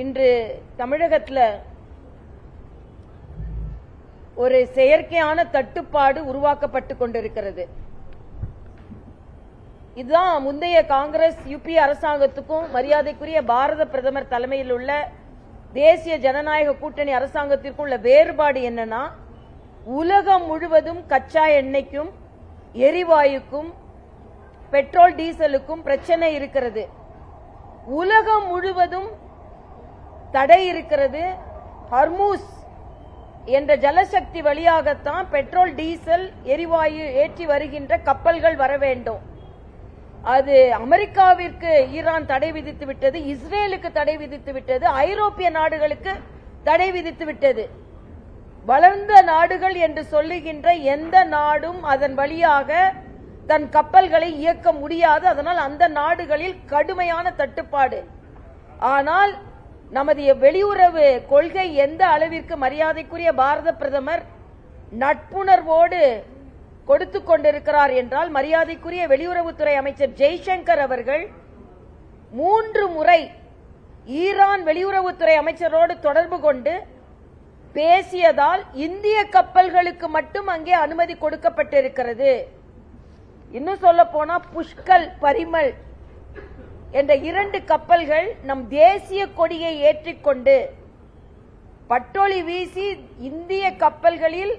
இன்று தமிழகத்தில் ஒரு செயற்கையான தட்டுப்பாடு உருவாக்கப்பட்டு கொண்டிருக்கிறது. இதுதான் முந்தைய காங்கிரஸ் யுபி அரசாங்கத்துக்கும் மரியாதைக்குரிய பாரத பிரதமர் தலைமையில் உள்ள தேசிய ஜனநாயக கூட்டணி அரசாங்கத்திற்கும் உள்ள வேறுபாடு என்னன்னா, உலகம் முழுவதும் கச்சா எண்ணெய்க்கும் எரிவாயுக்கும் பெட்ரோல் டீசலுக்கும் பிரச்சனை இருக்கிறது. உலகம் முழுவதும் தடை இருக்கிறது. ஹர்மூஸ் என்ற ஜலசக்தி வழியாகத்தான் பெட்ரோல் டீசல் எரிவாயு ஏற்றி வருகின்ற கப்பல்கள் வர வேண்டும். அது அமெரிக்காவிற்கு ஈரான் தடை விதித்து விட்டது, இஸ்ரேலுக்கு தடை விதித்து விட்டது, ஐரோப்பிய நாடுகளுக்கு தடை விதித்து விட்டது. வளர்ந்த நாடுகள் என்று சொல்லுகின்ற எந்த நாடும் அதன் வழியாக தன் கப்பல்களை இயக்க முடியாது. அதனால் அந்த நாடுகளில் கடுமையான தட்டுப்பாடு. ஆனால் நமது வெளியுறவு கொள்கை எந்த அளவிற்கு மரியாதைக்குரிய பாரத பிரதமர் நட்புணர்வோடு கொடுத்து கொண்டிருக்கிறார் என்றால், மரியாதைக்குரிய வெளியுறவுத்துறை அமைச்சர் ஜெய்சங்கர் அவர்கள் 3 முறை ஈரான் வெளியுறவுத்துறை அமைச்சரோடு தொடர்பு கொண்டு பேசியதால் இந்திய கப்பல்களுக்கு மட்டும் அங்கே அனுமதி கொடுக்கப்பட்டிருக்கிறது. இன்னும் சொல்ல போனா புஷ்கல், பரிமல் என்ற 2 கப்பல்கள் நம் தேசிய கொடியை ஏற்றிக்கொண்டு பட்டொளி வீசி இந்திய கப்பல்களில்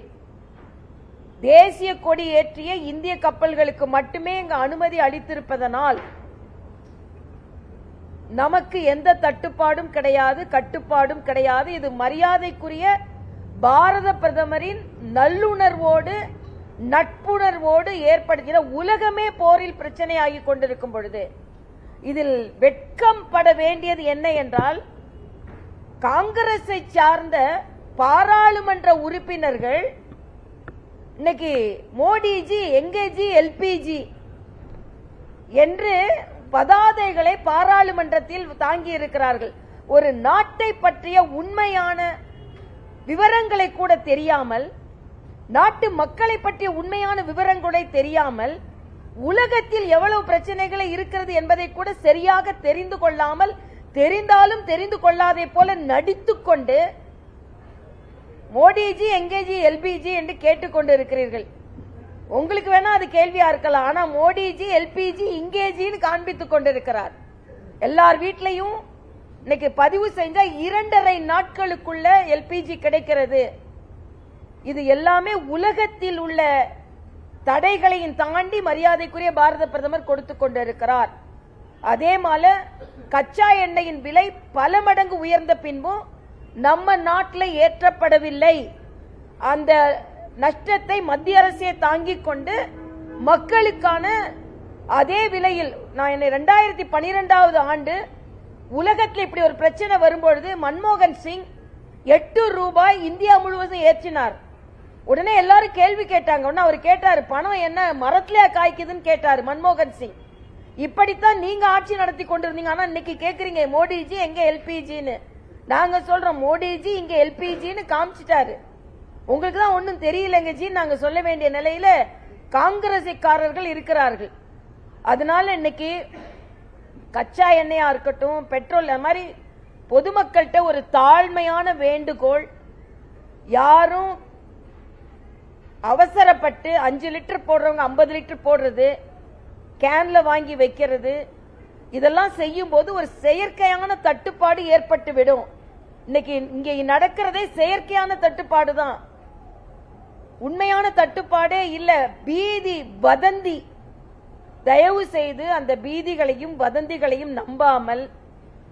தேசிய கொடி ஏற்றிய இந்திய கப்பல்களுக்கு மட்டுமே இங்கு அனுமதி அளித்திருப்பதனால் நமக்கு எந்த தட்டுப்பாடும் கிடையாது, கட்டுப்பாடும் கிடையாது. இது மரியாதைக்குரிய பாரத பிரதமரின் நல்லுணர்வோடு நட்புணர்வோடு ஏற்படுத்தின. உலகமே போரில் பிரச்சனையாகி கொண்டிருக்கும் பொழுது இதில் வெட்கம் பட வேண்டியது என்ன என்றால், காங்கிரஸை சார்ந்த பாராளுமன்ற உறுப்பினர்கள் இன்னைக்கு மோடிஜி எங்கேஜி எல்பிஜி என்று பதாதைகளை பாராளுமன்றத்தில் தாங்கி இருக்கிறார்கள். ஒரு நாட்டை பற்றிய உண்மையான விவரங்களை கூட தெரியாமல், நாட்டு மக்களை பற்றிய உண்மையான விவரங்களை தெரியாமல், உலகத்தில் எவ்வளவு பிரச்சனைகள் இருக்கிறது என்பதை கூட சரியாக தெரிந்து கொள்ளாமல், தெரிந்தாலும் தெரிந்து கொள்ளாதே போல நடித்துக்கொண்டு மோடிஜி எங்கேஜி எல்பிஜி என்று கேட்டுக்கொண்டு இருக்கிறீர்கள். உங்களுக்கு வேணா அது கேள்வியா இருக்கலாம். ஆனா மோடிஜி எல்பிஜி இங்கேஜின்னு காண்பித்துக் கொண்டிருக்கிறார். எல்லார் வீட்லையும் இன்னைக்கு பதிவு செஞ்சா 2.5 நாட்களுக்குள்ள எல்பிஜி கிடைக்கிறது. இது எல்லாமே உலகத்தில் உள்ள தடைகளையும் தாண்டி மரியாதைக்குரிய பாரத பிரதமர் கொடுத்து கொண்டிருக்கிறார். அதே மாதிரி கச்சா எண்ணெயின் விலை பல மடங்கு உயர்ந்த பின்பும் நம்ம நாட்டில் ஏற்றப்படவில்லை. அந்த நஷ்டத்தை மத்திய அரசே தாங்கிக் கொண்டு மக்களுக்கான அதே விலையில், நான் 2012 ஆண்டு உலகத்தில் இப்படி ஒரு பிரச்சனை வரும்பொழுது மன்மோகன் சிங் 8 ரூபாய் இந்தியா முழுவதும் ஏற்றினார். உடனே எல்லாரும் கேள்வி கேட்டாங்க. உடனே அவர் கேட்டாரு, பணம் என்ன மரத்திலே காய்க்குதுன்னு கேட்டாரு மன்மோகன் சிங். இப்படித்தான் நீங்க ஆட்சி நடத்தி கொண்டிருந்தீங்க. ஆனா இன்னைக்கு கேக்குறீங்க மோடிஜி எங்க எல்பிஜின்னு. நாங்க சொல்றோம் மோடிஜி இங்க எல்பிஜின்னு காமிச்சிட்டாரு, உங்களுக்கு தான் ஒன்னும் தெரியலங்க ஜி நாங்க சொல்ல வேண்டிய நிலையில காங்கிரஸ்காரர்கள் இருக்கிறார்கள். அதனால இன்னைக்கு கச்சா எண்ணெயா இருக்கட்டும், பெட்ரோல், அந்த மாதிரி பொதுமக்கள்கிட்ட ஒரு தாழ்மையான வேண்டுகோள், யாரும் அவசரப்பட்டு 5 லிட்டர் போடுறவங்க 50 லிட்டர் போடுறது, கேன்ல வாங்கி வைக்கிறது, இதெல்லாம் செய்யும் போது ஒரு செயற்கையான தட்டுப்பாடு ஏற்பட்டு விடும். இன்னைக்கு இங்கே நடக்கிறதே செயற்கையான தட்டுப்பாடு தான், உண்மையான தட்டுப்பாடே இல்ல. பீதி வதந்தி. தயவு செய்து அந்த பீதிகளையும் வதந்திகளையும் நம்பாமல்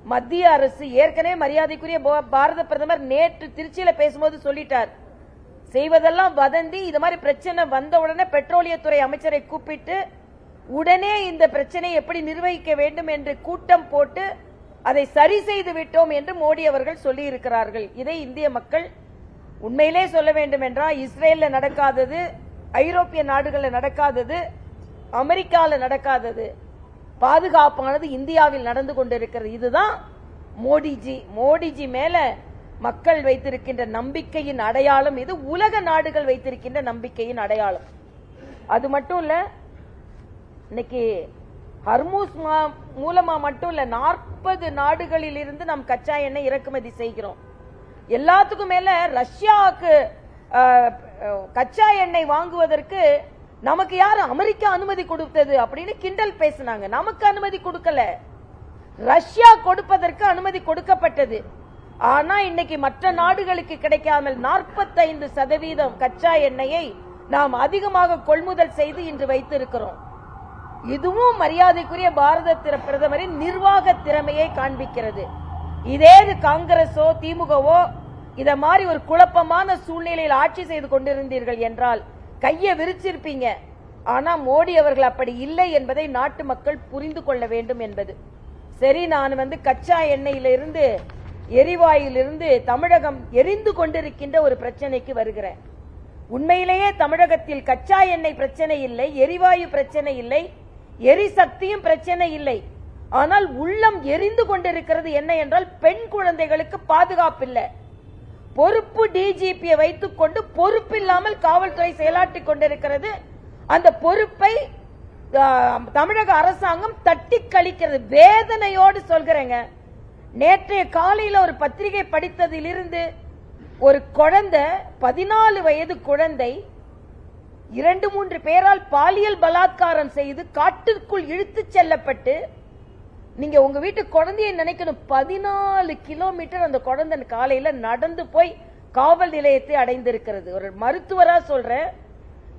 மத்திய அரசு, ஏற்கனவே மரியாதைக்குரிய பாரத பிரதமர் நேற்று திருச்சியில பேசும்போது சொல்லிட்டார், செய்வதெல்லாம் வதந்தி. இது மாதிரி பிரச்சனை வந்த உடனே பெட்ரோலியத்துறை அமைச்சரை கூப்பிட்டு உடனே இந்த பிரச்சனையை எப்படி நிர்வகிக்க வேண்டும் என்று கூட்டம் போட்டு அதை சரி செய்து விட்டோம் என்று மோடி அவர்கள் சொல்லி இருக்கிறார்கள். இதை இந்திய மக்கள் உண்மையிலே சொல்ல வேண்டும் என்றால், இஸ்ரேல்ல நடக்காதது, ஐரோப்பிய நாடுகளில் நடக்காதது, அமெரிக்காவில் நடக்காதது, பாதுகாப்பானது இந்தியாவில் நடந்து கொண்டிருக்கிறது. இதுதான் மோடிஜி மேல மக்கள் வைத்திருக்கின்ற நம்பிக்கையின் அடையாளம். இது உலக நாடுகள் வைத்திருக்கின்ற நம்பிக்கையின் அடையாளம். அது மட்டும் இல்ல, இன்னைக்கு ஹர்மூஸ் மூலமா மட்டும் இல்ல 40 நாடுகளில் இருந்து நாம் கச்சா எண்ணெய் இறக்குமதி செய்கிறோம். எல்லாத்துக்கும் மேல ரஷ்யாவுக்கு கச்சா எண்ணெய் வாங்குவதற்கு நமக்கு யாரு அமெரிக்கா அனுமதி கொடுத்தது அப்படின்னு கிண்டல் பேசினாங்க. நமக்கு அனுமதி கொடுக்கல, ரஷ்யா கொடுப்பதற்கு அனுமதி கொடுக்கப்பட்டது. ஆனா இன்னைக்கு மற்ற நாடுகளுக்கு கிடைக்காமல் 45% கச்சா எண்ணெயை நாம் அதிகமாக கொள்முதல் செய்து இன்று வைத்திருக்கிறோம். இதுவும் மரியாதைக்குரிய பாரத பிரதமரின் நிர்வாக திறமையை காண்பிக்கிறது. இதே காங்கிரஸோ திமுகவோ இத மாதிரி ஒரு குழப்பமான சூழ்நிலையில் ஆட்சி செய்து கொண்டிருந்தீர்கள் என்றால் கையை விரிச்சிருப்பீங்க. ஆனா மோடி அவர்கள் அப்படி இல்லை என்பதை நாட்டு மக்கள் புரிந்து கொள்ள வேண்டும் என்பது. சரி, நான் கச்சா எண்ணெயிலிருந்து எரிவாயுலிருந்து தமிழகம் எரிந்து கொண்டிருக்கின்ற ஒரு பிரச்சனைக்கு வருகிறேன். உண்மையிலேயே தமிழகத்தில் கச்சா எண்ணெய் பிரச்சனை இல்லை, எரிவாயு பிரச்சனை இல்லை, எரிசக்தியும் பிரச்சனை இல்லை. ஆனால் உள்ளம் எரிந்து கொண்டிருக்கிறது என்ன என்றால் பெண் குழந்தைகளுக்கு பாதுகாப்பு இல்லை. பொறுப்பு டிஜிபியை வைத்துக் கொண்டு பொறுப்பில்லாமல் காவல்துறை செயலாற்றிக் கொண்டிருக்கிறது. அந்த பொறுப்பை தமிழக அரசாங்கம் தட்டி கழிக்கிறது. வேதனையோடு சொல்கிறேங்க. நேற்றைய காலையில் ஒரு பத்திரிகை படித்ததிலிருந்து ஒரு குழந்தை 14 வயது குழந்தை 2-3 பேரால் பாலியல் பலாத்காரம் செய்து காட்டிற்குள் இழுத்து செல்லப்பட்டு, நீங்க உங்க வீட்டு குழந்தையை நினைக்கணும், 14 கிலோமீட்டர் அந்த குழந்தை காலையில நடந்து போய் காவல் நிலையத்தை அடைந்திருக்கிறது. ஒரு மருத்துவரா சொல்றேன்,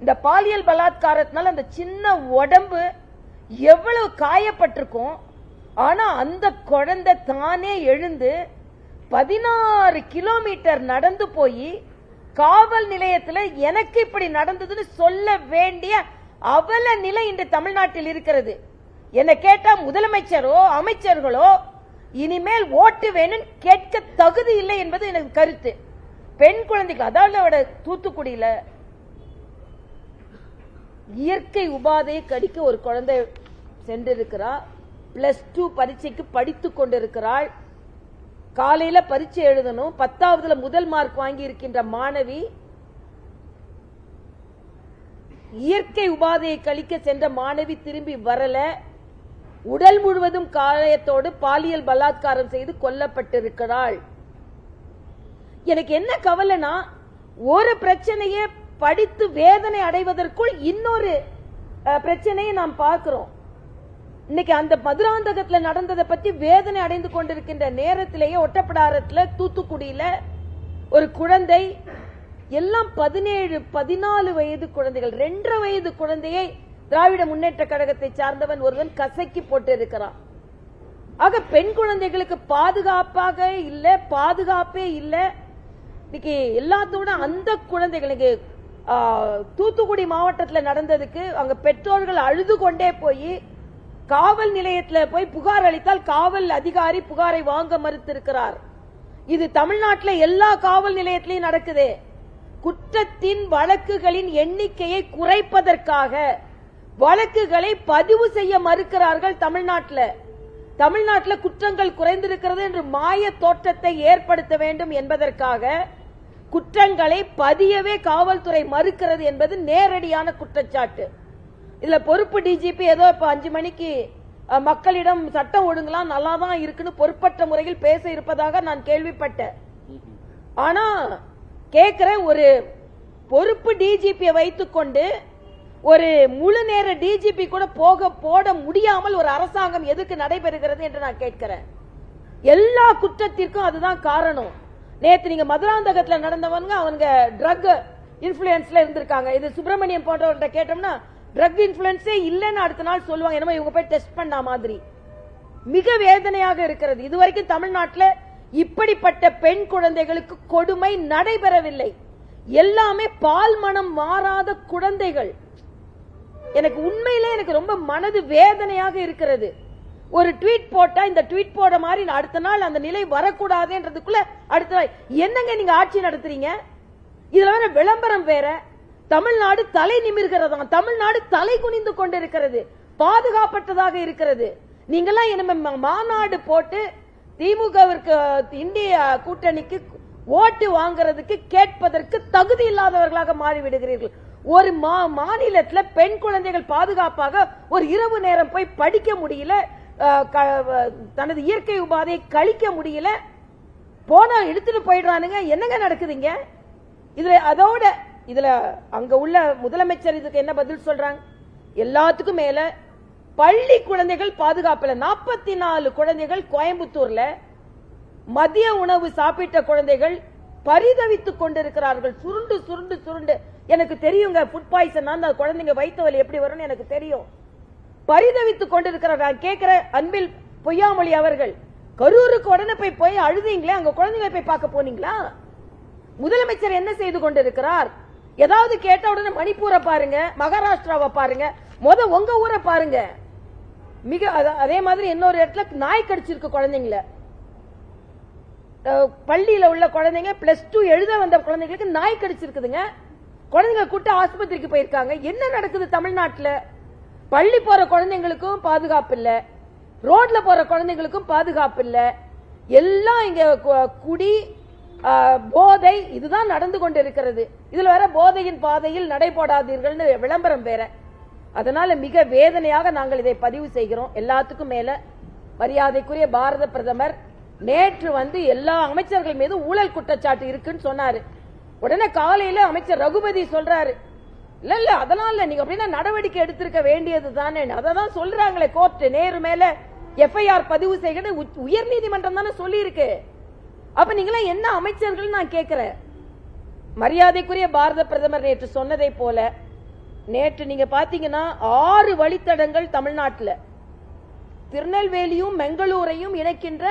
இந்த பாலியல் பலாத்காரத்தினால அந்த சின்ன உடம்பு எவ்வளவு காயப்பட்டிருக்கும். ஆனா அந்த குழந்தை தானே எழுந்து 16 கிலோமீட்டர் நடந்து போய் காவல் நிலையத்தில் எனக்கு இப்படி நடந்ததுன்னு சொல்ல வேண்டிய அவல நிலை இன்று தமிழ்நாட்டில் இருக்கிறது. என்ன கேட்டா முதலமைச்சரோ அமைச்சர்களோ இனிமேல் ஓட்டு வேணும் கேட்க தகுதி இல்லை என்பது எனக்கு கருத்து. பெண் குழந்தைகள், அதாவது தூத்துக்குடியில இயற்கை உபாதையை கடிக்க ஒரு குழந்தை சென்றிருக்கிறார். +2 பரீட்சைக்கு படித்துக் கொண்டிருக்கிறாள். காலையில பரீட்சை எழுதணும். 10வதுல முதல் மார்க் வாங்கி இருக்கின்ற மாணவி இயற்கை உபாதையை கழிக்க சென்ற மாணவி திரும்பி வரல. உடல் முழுவதும் காயத்தோடு பாலியல் பலாத்காரம் செய்து கொல்லப்பட்டிருக்கிறாள். எனக்கு என்ன கவலைனா, ஒரு பிரச்சனையை படித்து வேதனை அடைவதற்குள் இன்னொரு பிரச்சனையை நாம் பார்க்கிறோம். இன்னைக்கு அந்த மதுராந்தகத்தில் நடந்ததை பற்றி வேதனை அடைந்து கொண்டிருக்கின்ற நேரத்திலேயே ஒட்டப்பிடாரத்தில் தூத்துக்குடியில ஒரு குழந்தை, எல்லாம் 17-14 வயது குழந்தைகள், 2.5 வயது குழந்தையை திராவிட முன்னேற்ற கழகத்தை சார்ந்தவன் ஒருவன் கசக்கி போட்டு இருக்கிறான். ஆக பெண் குழந்தைகளுக்கு பாதுகாப்பாக இல்ல, பாதுகாப்பே இல்ல. இன்னைக்கு எல்லாத்தோட அந்த குழந்தைகளுக்கு தூத்துக்குடி மாவட்டத்தில் நடந்ததுக்கு அங்க பெற்றோர்கள் அழுது கொண்டே போய் காவல் நிலையத்தில் போய் புகார் அளித்தால் காவல் அதிகாரி புகாரை வாங்க மறுத்திருக்கிறார். இது தமிழ்நாட்டில் எல்லா காவல் நிலையத்திலையும் நடக்குது. குற்றத்தின் வழக்குகளின் எண்ணிக்கையை குறைப்பதற்காக வழக்குகளை பதிவு செய்ய மறுக்கிறார்கள். தமிழ்நாட்டில் குற்றங்கள் குறைந்திருக்கிறது என்று மாய தோற்றத்தை ஏற்படுத்த வேண்டும் என்பதற்காக குற்றங்களை பதியவே காவல்துறை மறுக்கிறது என்பது நேரடியான குற்றச்சாட்டு. இதுல பொறுப்பு டிஜிபி ஏதோ இப்ப 5 மணிக்கு மக்களிடம் சட்டம் ஒழுங்கலாம் நல்லாதான் இருக்குன்னு பொறுப்பற்ற முறையில் பேச இருப்பதாக நான் கேள்விப்பட்டேன். ஆனா கேட்கிறேன், ஒரு பொறுப்பு டிஜிபியை வைத்துக்கொண்டு ஒரு முழு நேர டிஜிபி கூட போட முடியாமல் ஒரு அரசாங்கம் எதுக்கு நடைபெறுகிறது என்று நான் கேட்கிறேன். எல்லா குற்றத்திற்கும் அதுதான் காரணம். நேற்று நீங்க மதுராந்தகத்தில் நடந்தவங்க அவங்க ட்ரக் இன்ஃபுளுன்ஸ்ல இருந்திருக்காங்க. இது சுப்பிரமணியம் போன்றவர்கிட்ட கேட்டோம்னா ட்ரக் இன்ஃபுளுன்ஸே இல்லைன்னு அடுத்த நாள் சொல்லுவாங்க. என்னமோ இவங்க போய் டெஸ்ட் பண்ண மாதிரி. மிக வேதனையாக இருக்கிறது. இதுவரைக்கும் தமிழ்நாட்டில் இப்படிப்பட்ட பெண் குழந்தைகளுக்கு கொடுமை நடைபெறவில்லை. எல்லாமே பால் மனம் மாறாத குழந்தைகள். எனக்கு உண்மையிலே எனக்கு ரொம்ப மனது வேதனையாக இருக்கிறது. ஒரு ட்வீட் போட்டா இந்த ட்வீட் போட மாதிரி அடுத்த நாள் அந்த நிலை வரக்கூடாதுன்றதுக்குள்ள அடுத்த நாள் என்னங்க நீங்க ஆட்சி நடத்துறீங்க? இதுல வேற விளம்பரம் வேற. தமிழ்நாடு தலை நிமிர்கிறதா, தமிழ்நாடு தலை குனிந்து கொண்டிருக்கிறது, பாதுகாப்பற்றதாக இருக்கிறது. நீங்கெல்லாம் என்ன மாநாடு போட்டு திமுகவிற்கு இந்திய கூட்டணிக்கு ஓட்டு வாங்குறதுக்கு கேட்பதற்கு தகுதி இல்லாதவர்களாக மாறிவிடுகிறீர்கள். ஒரு மாநிலத்துல பெண் குழந்தைகள் பாதுகாப்பாக ஒரு இரவு நேரம் போய் படிக்க முடியல, தனது இயற்கை உபாதையை கழிக்க முடியல, போனா எடுத்துட்டு போயிடுறானுங்க. என்னங்க நடக்குதுங்க இதுல அங்க உள்ள முதலமைச்சர் இதுக்கு என்ன பதில் சொல்றாங்க? எல்லாத்துக்கும் மேல பள்ளி குழந்தைகள் பாதுகாப்புல 44 குழந்தைகள் கோயம்புத்தூர்ல மதிய உணவு சாப்பிட்ட குழந்தைகள் பரிதவித்துக் கொண்டிருக்கிறார்கள். சுருண்டு சுருண்டு சுருண்டு. எனக்கு தெரியுங்க, ஃபுட் பாய்சன் அந்த குழந்தைங்க வயிற்று வலி எப்படி வரும்னு எனக்கு தெரியும். பரிதவித்துக் கொண்டிருக்கிறார். நான் கேட்கிற அன்பில் பொய்யாமொழி அவர்கள், கரூருக்கு உடனே போய் அழுதீங்களே, அங்க குழந்தைங்களை போய் பார்க்க போனீங்களா? முதலமைச்சர் என்ன செய்து கொண்டிருக்கிறார்? ஏதாவது கேட்ட உடனே மணிப்பூரை பாருங்க, மகாராஷ்டிராவை பாருங்க, உங்க ஊரை பாருங்க. அதே மாதிரி இன்னொரு இடத்துல நாய் கடிச்சிருக்கு குழந்தைங்கள. பள்ளியில உள்ள குழந்தைங்க +2 எழுத வந்த குழந்தைங்களுக்கு நாய் கடிச்சிருக்குதுங்க. குழந்தைங்க கூட்ட ஆஸ்பத்திரிக்கு போயிருக்காங்க. என்ன நடக்குது தமிழ்நாட்டில்? பள்ளி போற குழந்தைங்களுக்கும் பாதுகாப்பு இல்ல, ரோட்ல போற குழந்தைங்களுக்கும் பாதுகாப்பு இல்ல. எல்லாம் இங்க குடி போதை இதுதான் நடந்து கொண்டிருக்கிறது. இதுல வேற போதையின் பாதையில் நடைபோடாதீர்கள் விளம்பரம் வேற. அதனால மிக வேதனையாக நாங்கள் இதை பதிவு செய்கிறோம். எல்லாத்துக்கும் மேல மரியாதைக்குரிய பாரத பிரதமர் நேற்று எல்லா அமைச்சர்கள் மீது ஊழல் குற்றச்சாட்டு இருக்குன்னு சொன்னாரு. உடனே காலையில அமைச்சர் ரகுபதி சொல்றாரு, இல்ல அதனால நீங்க அப்படின்னா நடவடிக்கை எடுத்திருக்க வேண்டியது தானே. அதான் சொல்றாங்களே கோர்ட் நேரு மேல எஃப்ஐஆர் பதிவு செய்ய உயர் நீதிமன்றம் தானே சொல்லி இருக்கு. அப்ப நீங்களா என்ன அமைச்சர்கள் நான் கேட்கிறேன். மரியாதைக்குரிய பாரத பிரதமர் நேற்று சொன்னதை போல நேற்று நீங்க பாத்தீங்கன்னா 6 வழித்தடங்கள் தமிழ்நாட்டில் திருநெல்வேலியும் பெங்களூரையும் இணைக்கின்ற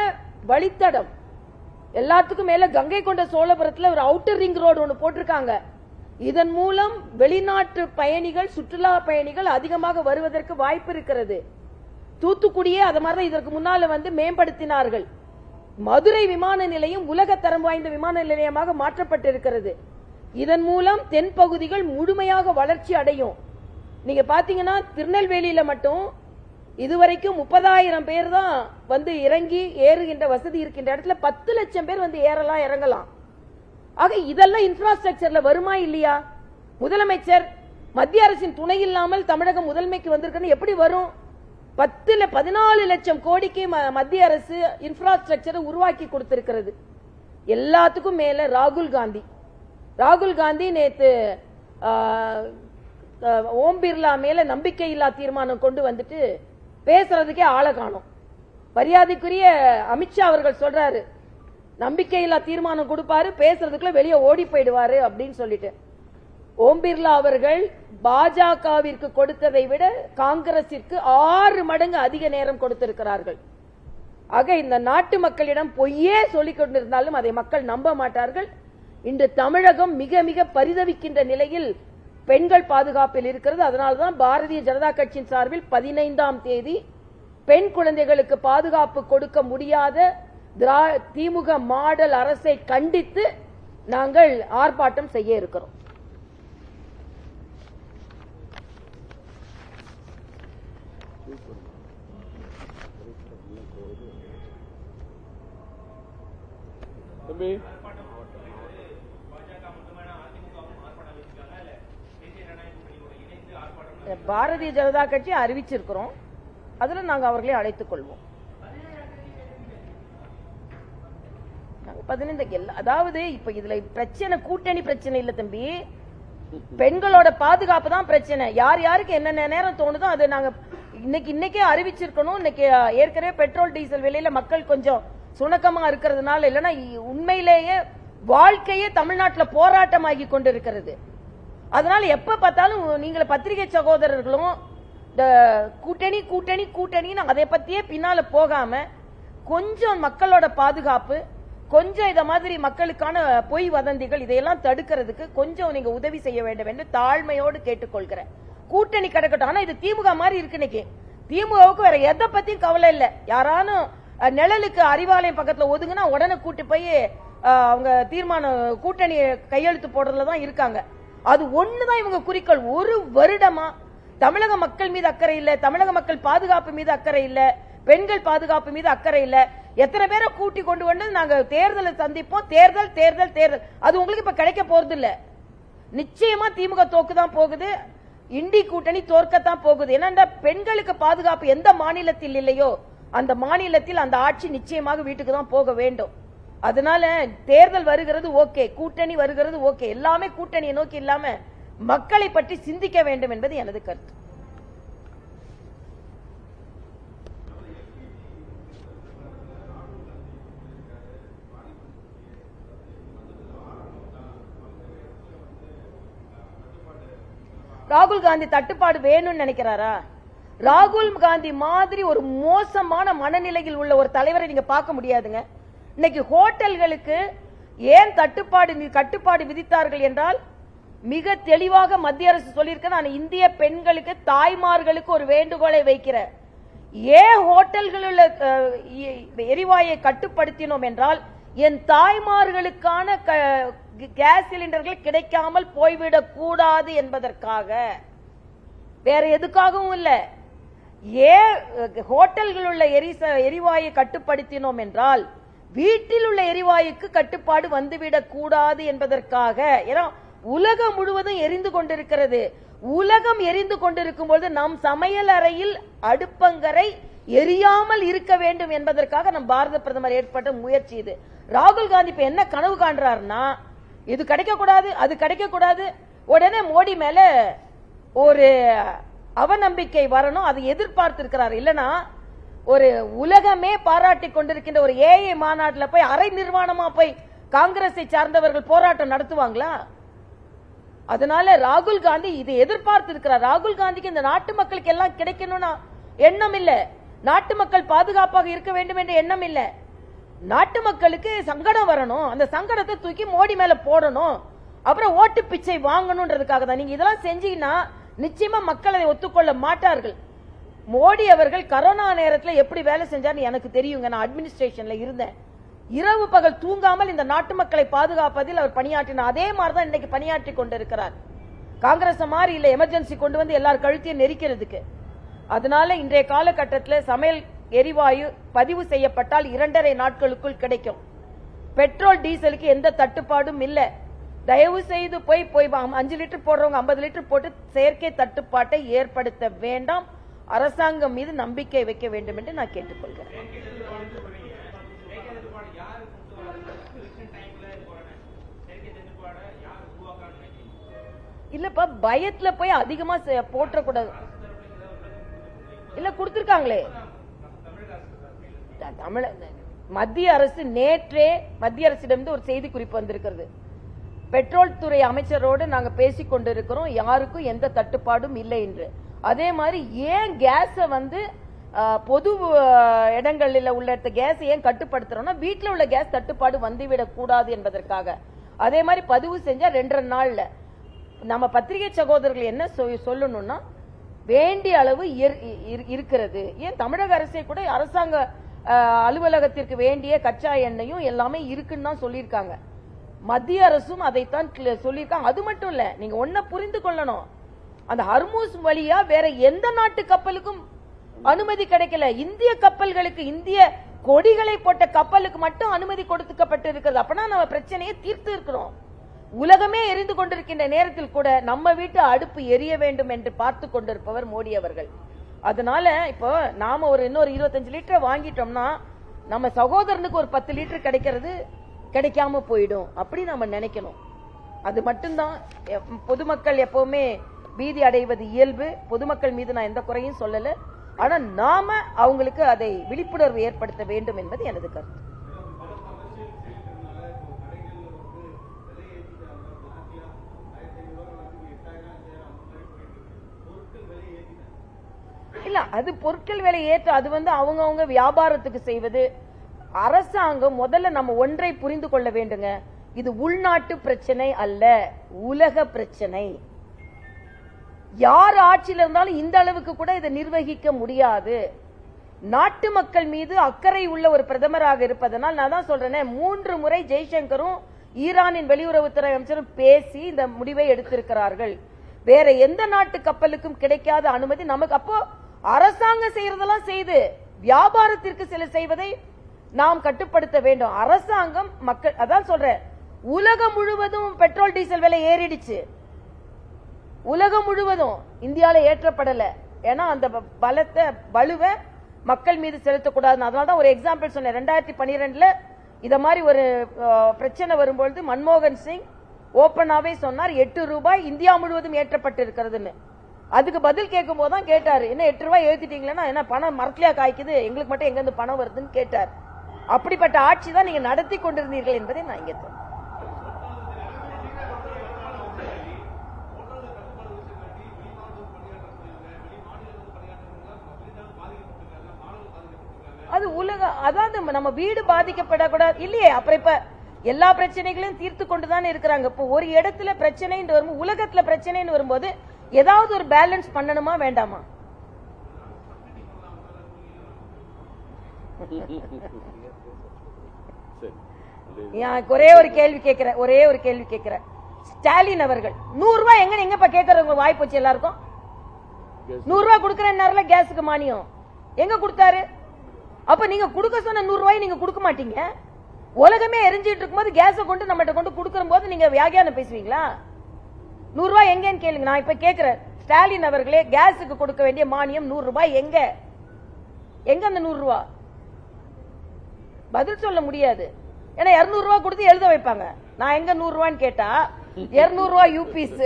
வழித்தடம். எல்லாத்துக்கும் மேல கங்கை கொண்ட சோழபுரத்தில் ஒரு அவுட்டர் ரிங் ரோடு ஒன்று போட்டிருக்காங்க. இதன் மூலம் வெளிநாட்டு பயணிகள், சுற்றுலா பயணிகள் அதிகமாக வருவதற்கு வாய்ப்பு இருக்கிறது. தூத்துக்குடியே அது மாதிரி இதற்கு முன்னால மேம்படுத்தினார்கள். மதுரை விமான நிலையம் உலக தரம் வாய்ந்த விமான நிலையமாக மாற்றப்பட்டிருக்கிறது. இதன் மூலம் தென் பகுதிகள் முழுமையாக வளர்ச்சி அடையும். நீங்க பாத்தீங்கன்னா திருநெல்வேலியில மட்டும் இதுவரைக்கும் 30,000 பேர் தான் இறங்கி ஏறுகின்ற வசதி இருக்கின்ற இடத்துல 10 லட்சம் பேர் ஏறலாம் இறங்கலாம். ஆக இதெல்லாம் இன்ஃப்ராஸ்ட்ரக்சர்ல வருமா இல்லையா? முதலமைச்சர் மத்திய அரசின் துணை இல்லாமல் தமிழகம் முதன்மைக்கு வந்திருக்கிறது எப்படி வரும்? 14 லட்சம் கோடிக்கு மத்திய அரசு இன்ஃப்ராஸ்ட்ரக்சரை உருவாக்கி கொடுத்திருக்கிறது. எல்லாத்துக்கும் மேல ராகுல் காந்தி நேத்து ஓம் பிர்லா மேல நம்பிக்கையில்லா தீர்மானம் கொண்டு வந்துட்டு பேசுறதுக்கே ஆளை காணும். மரியாதைக்குரிய அமித்ஷா அவர்கள் சொல்றாரு, நம்பிக்கையில்லா தீர்மானம் கொடுப்பாரு, பேசுறதுக்குள்ள வெளியே ஓடி போயிடுவாரு அப்படின்னு சொல்லிட்டு. ஓம் பிர்லா அவர்கள் பாஜகவிற்கு கொடுத்ததை விட காங்கிரசிற்கு 6 மடங்கு அதிக நேரம் கொடுத்திருக்கிறார்கள். ஆக இந்த நாட்டு மக்களிடம் பொய்யே சொல்லிக் கொண்டிருந்தாலும் அதை மக்கள் நம்ப மாட்டார்கள். இன்று தமிழகம் மிக மிக பரிதவிக்கின்ற நிலையில் பெண்கள் பாதுகாப்பில் இருக்கிறது. அதனால்தான் பாரதிய ஜனதா கட்சியின் சார்பில் 15ஆம் தேதி பெண் குழந்தைகளுக்கு பாதுகாப்பு கொடுக்க முடியாத திமுக மாடல் அரசை கண்டித்து நாங்கள் ஆர்ப்பாட்டம் செய்ய இருக்கிறோம். பாரதிய ஜனதா கட்சி அறிவிச்சிருக்கிறோம். அதுல நாங்க அவர்களை அழைத்துக் கொள்வோம். அதாவது இப்ப இதுல பிரச்சனை கூட்டணி பிரச்சனை இல்ல தம்பி, பெண்களோட பாதுகாப்பு தான் பிரச்சனை. யார் யாருக்கு என்னென்ன நேரம் தோணுதோ அது நாங்க இன்னைக்கே அறிவிச்சிருக்கணும். இன்னைக்கு ஏற்கனவே பெட்ரோல் டீசல் விலையில மக்கள் கொஞ்சம் சுணக்கமா இருக்கிறதுனால, இல்லைன்னா உண்மையிலேயே வாழ்க்கையே தமிழ்நாட்டில் போராட்டமாகி கொண்டிருக்கிறது. அதனால எப்ப பார்த்தாலும் நீங்க பத்திரிகை சகோதரர்களும் கூட்டணி கூட்டணி கூட்டணின்னு அதை பத்தியே பின்னால போகாம கொஞ்சம் மக்களோட பாதுகாப்பு, கொஞ்சம் இத மாதிரி மக்களுக்கான பொய் வதந்திகள் இதையெல்லாம் தடுக்கிறதுக்கு கொஞ்சம் நீங்க உதவி செய்ய வேண்டும் என்று தாழ்மையோடு கேட்டுக்கொள்கிறேன். கூட்டணி கிடக்கட்டும். ஆனா இது திமுக மாதிரி இருக்கு. இன்னைக்கு திமுகவுக்கு வேற எதை பத்தியும் கவலை இல்ல. யாரானும் நிழலுக்கு அறிவாலயம் பக்கத்துல ஒதுங்கினா உடனே கூட்டு போய் அவங்க தீர்மானம் கூட்டணி கையெழுத்து போடுறதுலதான் இருக்காங்க. அது ஒண்ணுதான் இவங்க குறிக்கோள். ஒரு வருடமா தமிழக மக்கள் மீது அக்கறை இல்ல, தமிழக மக்கள் பாதுகாப்பு மீது அக்கறை இல்ல, பெண்கள் பாதுகாப்பு மீது அக்கறை இல்ல. எத்தனை பேரை கூட்டி கொண்டு வந்து நாங்க தேர்தலை சந்திப்போம், தேர்தல் தேர்தல் தேர்தல், அது உங்களுக்கு இப்ப கிடைக்க போறது இல்ல. நிச்சயமா திமுக தோக்குதான் போகுது, இண்டி கூட்டணி தோற்கத்தான் போகுது. ஏன்னா பெண்களுக்கு பாதுகாப்பு எந்த மாநிலத்தில் இல்லையோ அந்த மாநிலத்தில் அந்த ஆட்சி நிச்சயமாக வீட்டுக்கு தான் போக வேண்டும். அதனால தேர்தல் வருகிறது ஓகே, கூட்டணி வருகிறது ஓகே, எல்லாமே கூட்டணியை நோக்கி இல்லாம மக்களை பற்றி சிந்திக்க வேண்டும் என்பது எனது கருத்து. ராகுல் காந்தி தட்டுப்பாடு வேணும்னு நினைக்கிறாரா? ராகுல் காந்தி மாதிரி ஒரு மோசமான மனநிலையில் உள்ள ஒரு தலைவரை நீங்க பார்க்க முடியாதுங்க. இன்னைக்கு ஹோட்டல்களுக்கு ஏன் கட்டுப்பாடு விதித்தார்கள் என்றால் மிக தெளிவாக மத்திய அரசு சொல்லியிருக்க, நான் இந்திய பெண்களுக்கு தாய்மார்களுக்கு ஒரு வேண்டுகோளை வைக்கிறேன். ஏன் ஹோட்டல்களில் எரிவாயை கட்டுப்படுத்தினோம் என்றால் என் தாய்மார்களுக்கான கேஸ் சிலிண்டர்கள் கிடைக்காமல் போய்விடக் கூடாது என்பதற்காக, வேற எதுக்காகவும் இல்ல. ஏன் ஹோட்டல்களில் உள்ள எரிவாயை கட்டுப்படுத்தினோம் என்றால் வீட்டில் உள்ள எரிவாயுக்கு கட்டுப்பாடு வந்துவிடக் கூடாது என்பதற்காக. ஏன்னா உலகம் முழுவதும் எரிந்து கொண்டிருக்கிறது. உலகம் எரிந்து கொண்டிருக்கும் போது நம் சமையல் அறையில் அடுப்பங்கரை எரியாமல் இருக்க வேண்டும் என்பதற்காக நம் பாரத பிரதமர் ஏற்பட்ட முயற்சி இது. ராகுல் காந்தி இப்ப என்ன கனவு காண்றாருன்னா, இது கிடைக்க கூடாது, அது கிடைக்க கூடாது, உடனே மோடி மேல ஒரு அவநம்பிக்கை வரணும், அதை எதிர்பார்த்திருக்கிறார். இல்லனா ஒரு உலகமே பாராட்டி கொண்டிருக்கின்ற ஒரு ஏஐ மாநாட்டில் போய் அரை நிர்வாணமா போய் காங்கிரஸை சார்ந்தவர்கள் போராட்டம் நடத்துவாங்களா? அதனால ராகுல் காந்தி இதை எதிர்பார்த்திருக்கிறார். ராகுல் காந்திக்கு இந்த நாட்டு மக்களுக்கு எல்லாம் கிடைக்கணும்னா எண்ணம் இல்ல, நாட்டு மக்கள் பாதுகாப்பாக இருக்க வேண்டும் என்ற எண்ணம் இல்ல. நாட்டு மக்களுக்கு சங்கடம் வரணும், அந்த சங்கடத்தை தூக்கி மோடி மேல போடணும், அப்புறம் ஓட்டு பிச்சை வாங்கணும்ன்றதுக்காக தான். நீங்க இதெல்லாம் செஞ்சீங்கன்னா நிச்சயமா மக்கள் அதை ஒத்துக்கொள்ள மாட்டார்கள். மோடி அவர்கள் கரோனா நேரத்தில் எப்படி வேலை செஞ்சார்னு எனக்கு தெரியுங்க. நான் அட்மினிஸ்ட்ரேஷன்ல இருந்தேன். இரவு பகல் தூங்காமல் இந்த நாட்டு மக்களை பாதுகாப்பதில் அவர் பணியாற்றினார். அதே மாதிரிதான் இன்னைக்கு பணியாற்றி கொண்டிருக்கிறார். காங்கிரஸ் மாதிரி இல்ல எமர்ஜென்சி கொண்டு வந்து எல்லார் கழுத்தையும் நெரிக்கிறதுக்கு. அதனால இன்றைய காலகட்டத்தில் சமையல் எரிவாயு பதிவு செய்யப்பட்டால் 2.5 நாட்களுக்குள் கிடைக்கும். பெட்ரோல் டீசலுக்கு எந்த தட்டுப்பாடும் இல்ல. தயவு செய்து போய் 5 லிட்டர் போடுறவங்க 50 லிட்டர் போட்டு செயற்கை தட்டுப்பாட்டை ஏற்படுத்த வேண்டாம். அரசாங்கம் மீது நம்பிக்கை வைக்க வேண்டும் என்று நான் கேட்டுக்கொள்கிறேன். இல்லப்பா, பயத்துல போய் அதிகமா போட்டக்கூடாது. இல்ல கொடுத்திருக்காங்களே மத்திய அரசு. நேற்றே மத்திய அரசிடம் ஒரு செய்தி குறிப்பு வந்திருக்கிறது. பெட்ரோல் துறை அமைச்சரோடு நாங்க பேசிக் கொண்டிருக்கிறோம், யாருக்கும் எந்த தட்டுப்பாடும் இல்லை என்று. அதே மாதிரி ஏன் கேஸ பொது இடங்களில் உள்ள கேஸ் ஏன் கட்டுப்படுத்துறோம்னா வீட்டில் உள்ள கேஸ் தட்டுப்பாடு வந்துவிடக் கூடாது என்பதற்காக. அதே மாதிரி பதிவு செஞ்சா 2.5 நாள்ல. நம்ம பத்திரிகை சகோதரர்கள் என்ன சொல்லணும்னா, வேண்டிய அளவு இருக்கிறது. ஏன் தமிழக அரசே கூட அரசாங்க அலுவலகத்திற்கு வேண்டிய கச்சா எண்ணெயும் எல்லாமே இருக்குன்னு தான் சொல்லியிருக்காங்க. மத்திய அரசும் அதைத்தான் சொல்லியிருக்காங்க. அது மட்டும் இல்ல, நீங்க ஒன்ன புரிந்து கொள்ளணும், அந்த ஹர்மூஸ் வழியா வேற எந்த நாட்டு கப்பலுக்கும் அனுமதி கிடைக்கல. இந்திய கப்பல்களுக்கு, இந்திய கொடிகளை போட்ட கப்பலுக்கு மட்டும் அனுமதி கொடுக்கப்பட்டு இருக்கிறது. அப்பனா நம்ம பிரச்சனையை தீர்த்து இருக்கிறோம். உலகமே எரிந்து கொண்டிருக்கின்ற நேரத்தில் கூட நம்ம வீட்டு அடுப்பு எரிய வேண்டும் என்று பார்த்து கொண்டிருப்பவர் மோடி அவர்கள். அதனால இப்போ நாம இன்னொரு 25 லிட்டர் வாங்கிட்டோம்னா நம்ம சகோதரனுக்கு ஒரு 10 லிட்டர் கிடைக்கிறது கிடைக்காம போயிடும், அப்படி நம்ம நினைக்கணும். அது மட்டும்தான். பொதுமக்கள் எப்பவுமே பீதி அடைவது இயல்பு. பொதுமக்கள் மீது நான் எந்த குறையும் சொல்லல. ஆனா நாம அவங்களுக்கு அதை விழிப்புணர்வு ஏற்படுத்த வேண்டும் என்பது எனது கருத்து. இல்ல, அது பொருட்கள் விலை ஏற்ற, அது அவங்க வியாபாரத்துக்கு செய்வது. அரசாங்கம் முதல்ல நம்ம ஒன்றை புரிந்து கொள்ள வேண்டுங்க, இது உள்நாட்டு பிரச்சனை அல்ல, உலக பிரச்சனை. யார் ஆட்சியில் இருந்தாலும் இந்த அளவுக்கு கூட இதை நிர்வகிக்க முடியாது. நாட்டு மக்கள் மீது அக்கறை உள்ள ஒரு பிரதமராக இருப்பதனால் நான் தான் சொல்றேன், 3 முறை ஜெய்சங்கரும் ஈரானின் வெளியுறவுத்துறை அமைச்சரும் பேசி இந்த முடிவை எடுத்திருக்கிறார்கள். வேற எந்த நாட்டு கப்பலுக்கும் கிடைக்காத அனுமதி நமக்கு. அப்போ அரசாங்கம் செய்யறதெல்லாம் செய்து வியாபாரத்திற்கு சில செய்வதை நாம் கட்டுப்படுத்த வேண்டும். அரசாங்கம் மக்கள், அதான் சொல்றேன், உலகம் முழுவதும் பெட்ரோல் டீசல் விலை ஏறிடுச்சு. உலகம் முழுவதும் இந்தியாவில ஏற்றப்படல. ஏன்னா அந்த பலுவை மக்கள் மீது செலுத்தக்கூடாது. அதனாலதான் ஒரு எக்ஸாம்பிள் சொன்னேன். 2012 இத மாதிரி ஒரு பிரச்சனை வரும்பொழுது மன்மோகன் சிங் ஓபனாவே சொன்னார் 8 ரூபாய் இந்தியா முழுவதும் ஏற்றப்பட்டு இருக்கிறதுன்னு. அதுக்கு பதில் கேட்கும் போதுதான் கேட்டாரு, என்ன 8 ரூபாய் ஏத்திட்டீங்களா, என்ன பணம் மரத்திலையா காய்க்குது, எங்களுக்கு மட்டும் எங்க இருந்து பணம் வருதுன்னு கேட்டார். அப்படிப்பட்ட ஆட்சி தான் நீங்க நடத்தி கொண்டிருந்தீர்கள் என்பதை நான் இங்க சொன்னேன். அது உலகம், அதாவது நம்ம வீடு பாதிக்கப்படக்கூடாது இல்லையே. அப்புறம் இப்ப எல்லா பிரச்சனைகளையும் தீர்த்து கொண்டுதான் இருக்கிறாங்க. இப்போ ஒரு இடத்துல பிரச்சனை வரும்போது, உலகத்துல பிரச்சனைன்னு வரும்போது ஏதாவது ஒரு பேலன்ஸ் பண்ணணுமா வேண்டாமா? ஒரே ஒரு கேள்வி கேட்கிறேன். ஸ்டாலின் அவர்கள் 100 ரூபாய் எங்க கேட்கறவங்க வாய்ப்பு எல்லாருக்கும் 100 ரூபாய் கொடுக்கற கேஸுக்கு மானியம் எங்க கொடுத்தாரு? அப்ப நீங்க கொடுக்க சொன்ன 100 ரூபாய் நீங்க கொடுக்க மாட்டீங்க. உலகமே எரிஞ்சிட்டு இருக்கும்போது கேஸ கொண்டு நம்மகிட்ட கொண்டு கொடுக்கிற போது நீங்க வியாகியானம் பேசுவீங்களா? 100 ரூபாய் எங்கன்னு கேளுங்க. நான் இப்ப கேட்கிறேன், ஸ்டாலின் அவர்களே, கேஸுக்கு கொடுக்க வேண்டிய மானியம் 100 ரூபாய் எங்க அந்த 100 ரூபாய்? பதில் சொல்ல முடியாது. ஏன்னா 200 ரூபாய் கொடுத்து எழுத வைப்பாங்க. நான் எங்க 100 ரூபான்னு கேட்டா 200 ரூபாய் யூபிஸ்,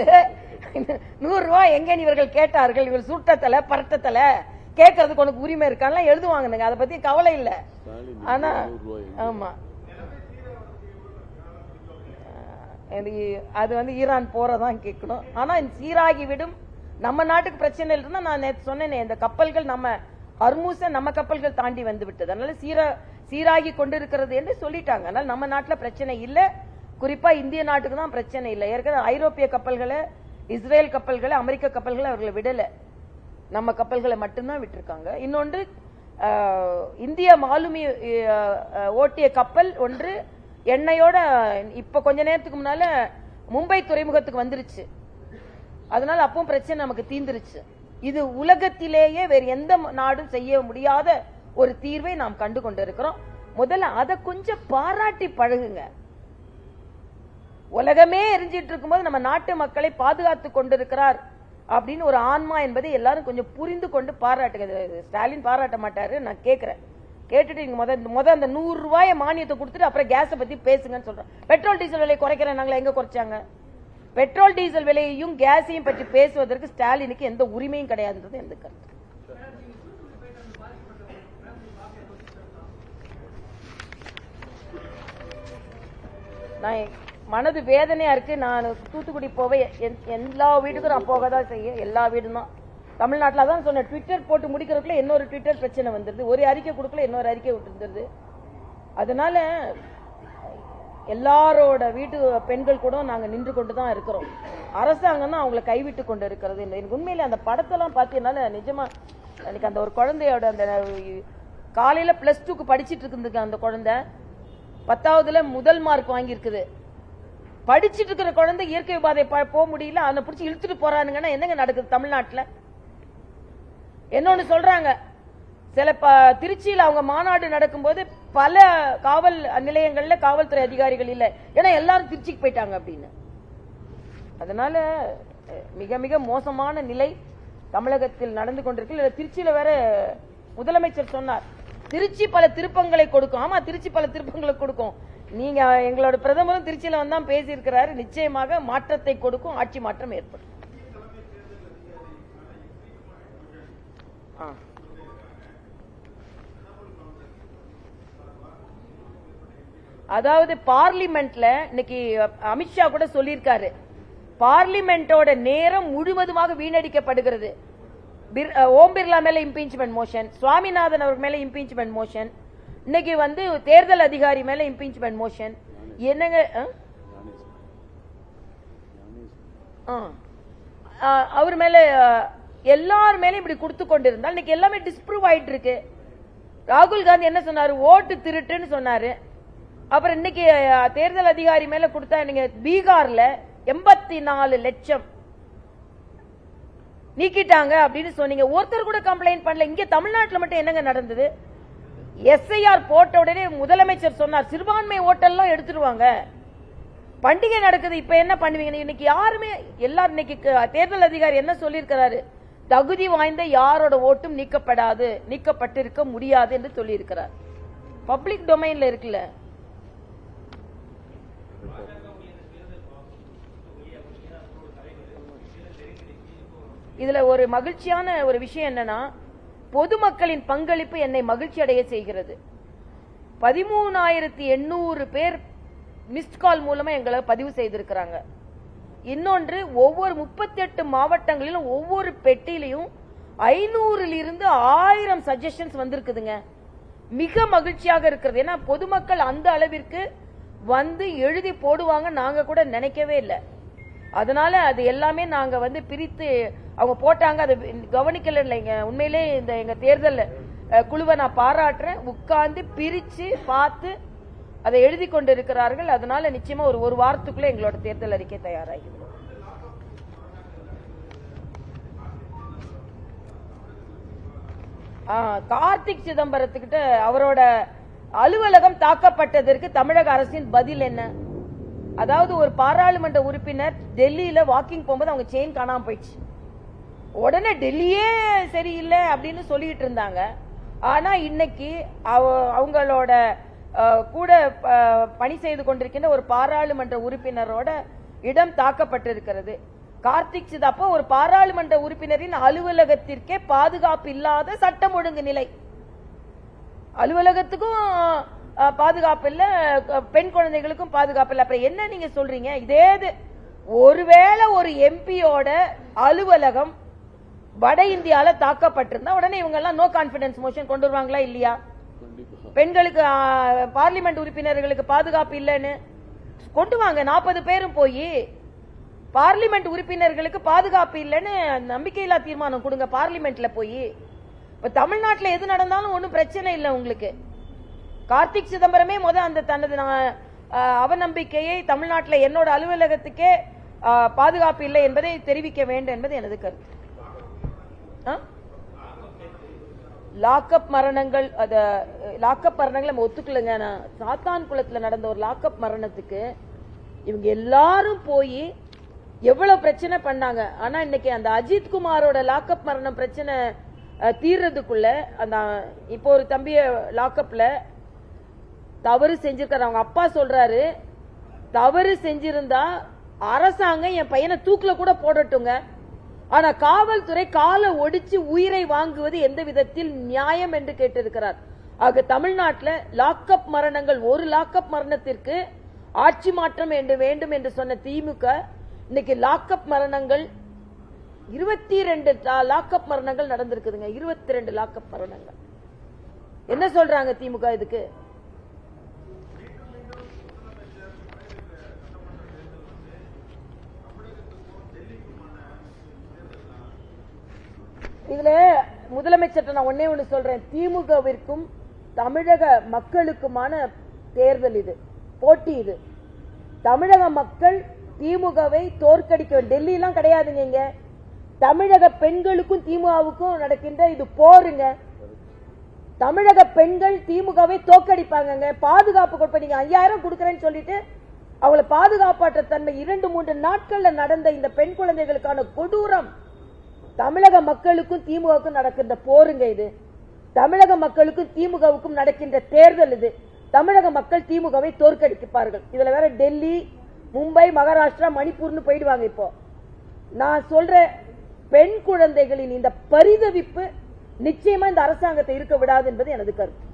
100 ரூபாய் எங்க இவர்கள் கேட்டார்கள், இவர் சுட்டத்தல பரட்டத்தல கேட்கறதுக்கு உனக்கு உரிமை இருக்கான்னு எழுதுவாங்க. அதை பத்தி கவலை இல்ல. ஆனா ஆமா, அது ஈரான் போறதான் கேட்கணும். ஆனா சீராகி விடும். நம்ம நாட்டுக்கு பிரச்சனை இல்லைன்னா நான் நேற்று சொன்னேனே, இந்த கப்பல்கள் நம்ம ஹர்மூஸ நம்ம கப்பல்கள் தாண்டி வந்து விட்டது. அதனால சீராகி கொண்டிருக்கிறது என்று சொல்லிட்டாங்க. அதனால நம்ம நாட்டுல பிரச்சனை இல்ல. குறிப்பா இந்திய நாட்டுக்கு தான் பிரச்சனை இல்லை. ஏற்கனவே ஐரோப்பிய கப்பல்களை, இஸ்ரேல் கப்பல்களை, அமெரிக்க கப்பல்களை அவர்களை விடல. நம்ம கப்பல்களை மட்டும்தான் விட்டுருக்காங்க. இன்னொன்று, இந்திய மாலுமி ஓட்டிய கப்பல் ஒன்று எண்ணெயோட இப்ப கொஞ்ச நேரத்துக்கு முன்னால மும்பை துறைமுகத்துக்கு வந்துருச்சு. அதனால அப்பவும் பிரச்சனை நமக்கு தீந்துருச்சு. இது உலகத்திலேயே வேறு எந்த நாடும் செய்ய முடியாத ஒரு தீர்வை நாம் கண்டு கொண்டிருக்கிறோம். முதல்ல அதை கொஞ்சம் பாராட்டி பழகுங்க. உலகமே எரிஞ்சிட்டு இருக்கும்போது நம்ம நாட்டு மக்களை பாதுகாத்து கொண்டிருக்கிறார் அப்படின்னு ஒரு ஆன்மா என்பதை எல்லாரும் கொஞ்சம் புரிந்து கொண்டு பாராட்டுங்க. ஸ்டாலின் பாராட்ட மாட்டாரு. நான் கேட்கிறேன், கேட்டுட்டு முத அந்த 100 ரூபாய் மானியத்தை கொடுத்துட்டு அப்புறம் கேஸை பத்தி பேசுங்கன்னு சொல்றேன். பெட்ரோல் டீசல் விலையை குறைக்கிறேன் நாங்களா? எங்க குறைச்சாங்க? பெட்ரோல் டீசல் விலையையும் கேஸையும் பற்றி பேசுவதற்கு ஸ்டாலினுக்கு எந்த உரிமையும் கிடையாதுன்றது எந்த கருத்து. நான் மனது வேதனையா இருக்கு. நான் தூத்துக்குடி போவேன், எல்லா வீட்டுக்கும் நான் போகதான் செய்ய. எல்லா வீடும் தான் தமிழ்நாட்டில் தான் சொன்ன. ட்விட்டர் போட்டு முடிக்கிறதுக்குள்ள இன்னொரு ட்விட்டர் பிரச்சனை வந்துருது. ஒரு அறிக்கை கொடுக்கல இன்னொரு அறிக்கை விட்டுருந்துருது. அதனால எல்லாரோட வீட்டு பெண்கள் கூட நாங்க நின்று கொண்டுதான் இருக்கிறோம். அரசாங்கம் தான் அவங்களை கைவிட்டு கொண்டு இருக்கிறது. எனக்கு உண்மையில அந்த படத்தெல்லாம் பார்த்தீங்கன்னால நிஜமா எனக்கு அந்த ஒரு குழந்தையோட அந்த காலையில +2க்கு படிச்சிட்டு இருக்குது அந்த குழந்தை, 10வதுல முதல் மார்க் வாங்கி இருக்குது. படிச்சிட்டு இருக்கிற குழந்தை இயற்கை பாதை போக முடியல, அதை பிடிச்சி இழுத்துட்டு போறானுங்கன்னா என்னங்க நடக்குது தமிழ்நாட்டில்? என்னொன்னு சொல்றாங்க, சில திருச்சியில் அவங்க மாநாடு நடக்கும்போது பல காவல் நிலையங்கள்ல காவல்துறை அதிகாரிகள் இல்ல, ஏன்னா எல்லாரும் திருச்சிக்கு போயிட்டாங்க அப்படின்னு. அதனால மிக மிக மோசமான நிலை தமிழகத்தில் நடந்து கொண்டிருக்கு. திருச்சியில வேற முதலமைச்சர் சொன்னார், திருச்சி பல திருப்பங்களை கொடுக்கும். ஆமா, திருச்சி பல திருப்பங்களை கொடுக்கும். நீங்க எங்களோட பிரதமரும் திருச்சியில வந்தா பேசி இருக்கிறாரு. நிச்சயமாக மாற்றத்தை கொடுக்கும், ஆட்சி மாற்றம் ஏற்படும். அதாவது பார்லிமெண்ட்ல இன்னைக்கு அமித்ஷா கூட சொல்லியிருக்காரு, பார்லிமெண்டோட நேரம் முழுவதுமாக வீணடிக்கப்படுகிறது. ஓம் பிர்லா மேல இம்பீச்மெண்ட் மோஷன், சுவாமிநாதன் அவர் மேல இம்பீச்மெண்ட் மோஷன், இன்னைக்கு தேர்தல் அதிகாரி மேல இம்பீச்மெண்ட் மோஷன். என்னங்க அவர் மேல எல்லார் மேலும் இப்படி கொடுத்து கொண்டிருந்தால் இன்னைக்கு எல்லாமே டிஸ்ப்ரூவ் ஆயிட்டு இருக்கு. ராகுல் காந்தி என்ன சொன்னாரு? ஓட்டு திருட்டுன்னு சொன்னாரு. அப்புறம் இன்னைக்கு தேர்தல் அதிகாரி மேல கொடுத்தா, நீங்க பீகார்ல 84 லட்சம் நீக்கிட்டாங்க அப்படின்னு சொன்னீங்க. ஒருத்தர் கூட கம்ப்ளைண்ட் பண்ணல. இங்க தமிழ்நாட்டில் மட்டும் என்னங்க நடந்தது? SIR போட்ட உடனே முதலமைச்சர் சொன்னார், சிறுபான்மை ஓட்டெல்லாம் எடுத்துருவாங்க, பண்டிகை நடக்குது, இப்ப என்ன பண்ணுவீங்க? இன்னைக்கு யாருமே எல்லாரும் இன்னைக்கு தேர்தல் அதிகாரி என்ன சொல்லியிருக்கிறாரு? தகுதி வாய்ந்த யாரோட ஓட்டும் நீக்கப்பட்டிருக்க முடியாது என்று சொல்லியிருக்கிறார். பப்ளிக் டொமைன்ல இருக்குல்ல. இதுல ஒரு மகிழ்ச்சியான ஒரு விஷயம் என்னன்னா, பொதுமக்களின் பங்களிப்பு என்னை மகிழ்ச்சி அடைய செய்கிறது. 13,800 பேர் மிஸ்ட் கால் மூலமா எங்களை பதிவு செய்திருக்கிறாங்க. இன்னொன்று, ஒவ்வொரு 38 மாவட்டங்களிலும் ஒவ்வொரு பெட்டியிலையும் 500 to 1000 சஜஷன்ஸ் வந்திருக்குதுங்க. மிக மகிழ்ச்சியாக இருக்கிறது. ஏன்னா பொதுமக்கள் அந்த அளவிற்கு வந்து எழுதி போடுவாங்க நாங்க கூட நினைக்கவே இல்லை. அதனால அது எல்லாமே நாங்க வந்து பிரித்து அவங்க போட்டாங்க, அதை கவனிக்கல இல்லைங்க. உண்மையிலே இந்த எங்க தேர்தல் குழுவை நான் பாராட்டுறேன். உட்கார்ந்து பிரிச்சு பார்த்து அதை எழுதி கொண்டு இருக்கிறார்கள். அதனால நிச்சயமா ஒரு வாரத்துக்குள்ள எங்களோட தேர்தல் அறிக்கை தயாராகிறது. கார்த்திக் சிதம்பரத்துக்கிட்ட அவரோட அலுவலகம் தாக்கப்பட்டதற்கு தமிழக அரசின் பதில் என்ன? அதாவது ஒரு பாராளுமன்ற உறுப்பினர் டெல்லியில வாக்கிங் போகும்போது அவங்க செயின் காணாம போயிடுச்சு. உடனே டெல்லியே சரியில்லை அப்படின்னு சொல்லிட்டு இருந்தாங்க. ஆனா இன்னைக்கு அவங்களோட கூட பணி செய்து கொண்டிருக்கின்ற ஒரு பாராளுமன்ற உறுப்பினரோட இடம் தாக்கப்பட்டிருக்கிறது. கார்த்திக் சிதம்பா ஒரு பாராளுமன்ற உறுப்பினரின் அலுவலகத்திற்கே பாதுகாப்பு இல்லாத சட்டம் ஒழுங்கு நிலை. அலுவலகத்துக்கும் பாதுகாப்பு இல்ல, பெண் குழந்தைகளுக்கும் பாதுகாப்பு இல்ல. அப்புறம் என்ன நீங்க சொல்றீங்க? இதே ஒருவேளை ஒரு எம்பியோட அலுவலகம் வட இந்தியால தாக்கப்பட்டிருந்தா உடனே இவங்க எல்லாம் நோ கான்பிடன்ஸ் மோஷன் கொண்டு வருவாங்களா இல்லையா? பெண்களுக்கு பார்லிமெண்ட் உறுப்பினர்களுக்கு பாதுகாப்பு இல்லைன்னு கொண்டு வாங்க. 40 பேரும் போய் பார்லிமெண்ட் உறுப்பினர்களுக்கு பாதுகாப்பு இல்லைன்னு நம்பிக்கையில்லா தீர்மானம் கொடுங்க பார்லிமெண்ட்ல போய். இப்ப தமிழ்நாட்டில் எது நடந்தாலும் ஒன்னும் பிரச்சனை இல்லை உங்களுக்கு. கார்த்திக் சிதம்பரமே அந்த தனது அவநம்பிக்கையை தமிழ்நாட்டில் என்னோட அலுவலகத்துக்கே பாதுகாப்பு இல்லை என்பதை தெரிவிக்க வேண்டும் என்பது எனது கருத்து. லாக்அப் மரணங்கள் நம்ம ஒத்துக்கலங்க. சாத்தான் குளத்துல நடந்த ஒரு லாக்அப் மரணத்துக்கு இவங்க எல்லாரும் போய் எவ்வளவு பிரச்சனை பண்ணாங்க. ஆனா இன்னைக்கு அந்த அஜித் குமாரோட லாக்அப் மரணம் பிரச்சனை தீர்றதுக்குள்ள அந்த இப்போ ஒரு தம்பிய லாக்அப்ல தவறு செஞ்சிருக்காரு. அவங்க அப்பா சொல்றாரு, தவறு செஞ்சிருந்தா அரசாங்கம் என் பையனை தூக்குல கூட போடட்டுங்க, ஆனா காவல்துறை காலை ஒடிச்சு உயிரை வாங்குவது எந்த விதத்தில் நியாயம் என்று கேட்டிருக்கிறார். ஆக தமிழ்நாட்டில் லாக்அப் மரணங்கள், ஒரு லாக்அப் மரணத்திற்கு ஆட்சி மாற்றம் வேண்டும் என்று சொன்ன திமுக இன்னைக்கு லாக்அப் மரணங்கள் 22 லாக்அப் மரணங்கள் நடந்திருக்குதுங்க. 22 லாக்அப் மரணங்கள். என்ன சொல்றாங்க திமுக இதுக்கு? இதுல முதலமைச்சர் நான் ஒன்னே ஒண்ணு சொல்றேன், திமுகவிற்கும் தமிழக மக்களுக்குமான தேர்தல் இது, போட்டி இது. தமிழக மக்கள் திமுகவை தோற்கடிக்க, டெல்லி எல்லாம் கிடையாதுங்க. இங்க தமிழக பெண்களுக்கும் திமுகவுக்கும் நடக்கின்ற இது போருங்க. தமிழக பெண்கள் திமுகவை தோற்கடிப்பாங்க. பாதுகாப்பு கொடுப்ப நீங்க 5000 கொடுக்கறேன்னு சொல்லிட்டு அவளை பாதுகாப்பாற்ற தன்மை 2-3 நாட்கள்ல நடந்த இந்த பெண் குழந்தைகளுக்கான கொடூரம் தமிழக மக்களுக்கும் திமுகவுக்கும் நடக்கின்ற போருங்க இது. தமிழக மக்களுக்கும் திமுகவுக்கும் நடக்கின்ற தேர்தல் இது. தமிழக மக்கள் திமுகவை தோற்கடிப்பார்கள். இதுல வேற டெல்லி, மும்பை, மகாராஷ்டிரா, மணிப்பூர்னு போயிடுவாங்க. இப்போ நான் சொல்ற பெண் குழந்தைகளின் இந்த பரிதவிப்பு நிச்சயமா இந்த அரசாங்கத்தை இருக்க விடாது என்பது எனது கருத்து.